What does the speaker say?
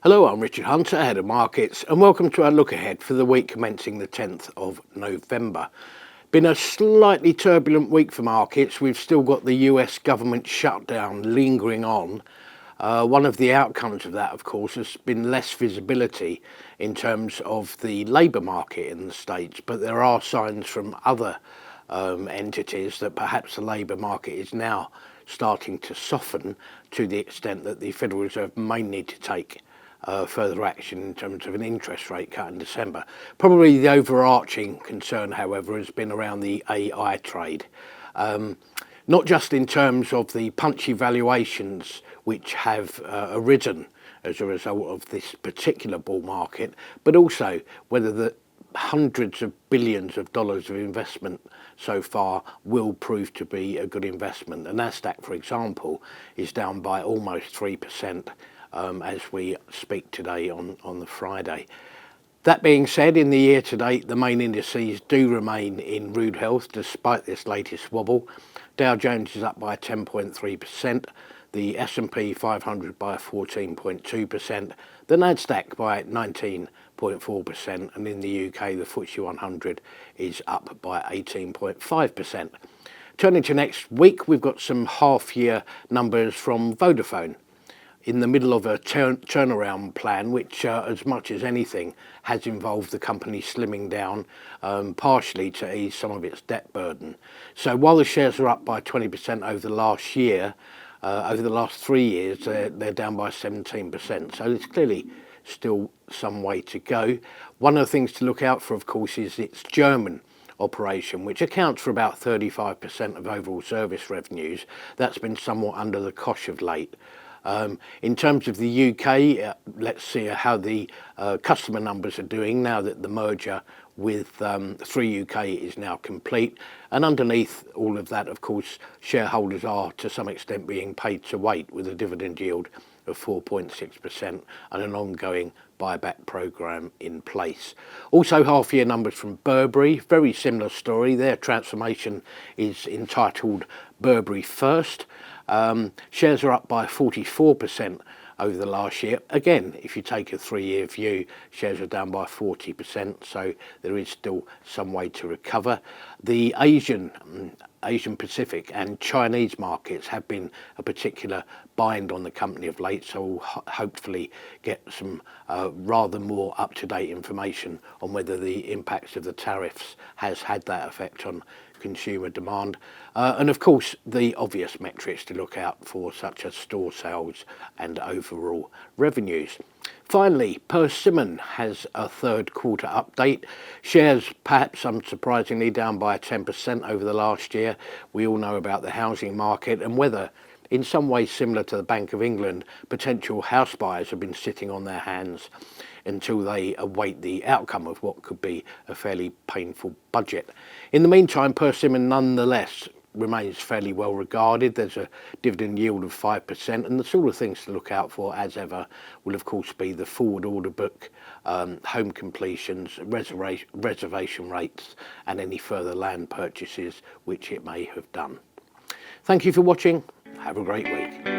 Hello, I'm Richard Hunter, Head of Markets, and welcome to our look ahead for the week commencing the 10th of November. Been a slightly turbulent week for markets. We've still got the US government shutdown lingering on. One of the outcomes of that, of course, has been less visibility in terms of the labour market in the States, but there are signs from other entities that perhaps the labour market is now starting to soften to the extent that the Federal Reserve may need to take further action in terms of an interest rate cut in December. Probably the overarching concern, however, has been around the AI trade. Not just in terms of the punchy valuations which have arisen as a result of this particular bull market, but also whether the hundreds of billions of dollars of investment so far will prove to be a good investment. The Nasdaq, for example, is down by almost 3%. As we speak today on the Friday. That being said, in the year to date, the main indices do remain in rude health despite this latest wobble. Dow Jones is up by 10.3%, the S&P 500 by 14.2%, the Nasdaq by 19.4%, and in the UK, the FTSE 100 is up by 18.5%. Turning to next week, we've got some half-year numbers from Vodafone, in the middle of a turnaround plan, which as much as anything has involved the company slimming down partially to ease some of its debt burden. So while the shares are up by 20% over the last year, over the last 3 years, they're down by 17%. So it's clearly still some way to go. One of the things to look out for, of course, is its German operation, which accounts for about 35% of overall service revenues. That's been somewhat under the cosh of late. In terms of the UK, let's see how the customer numbers are doing now that the merger with 3 UK is now complete. And underneath all of that, of course, shareholders are to some extent being paid to wait with a dividend yield of 4.6% and an ongoing buyback programme in place. Also half-year numbers from Burberry, very similar story. Their transformation is entitled Burberry First. Shares are up by 44% over the last year. Again, if you take a 3-year view, shares are down by 40%, so there is still some way to recover. The Asian Pacific and Chinese markets have been a particular bind on the company of late, so we'll hopefully get some rather more up-to-date information on whether the impacts of the tariffs has had that effect on consumer demand. And of course, the obvious metrics to look out for, such as store sales and overall revenues. Finally, Persimmon has a third quarter update. Shares, perhaps unsurprisingly, down by 10% over the last year. We all know about the housing market and whether, in some ways similar to the Bank of England, potential house buyers have been sitting on their hands until they await the outcome of what could be a fairly painful budget. In the meantime, Persimmon nonetheless remains fairly well regarded. There's a dividend yield of 5%, and the sort of things to look out for, as ever, will of course be the forward order book, home completions, reservation rates, and any further land purchases which it may have done. Thank you for watching. Have a great week.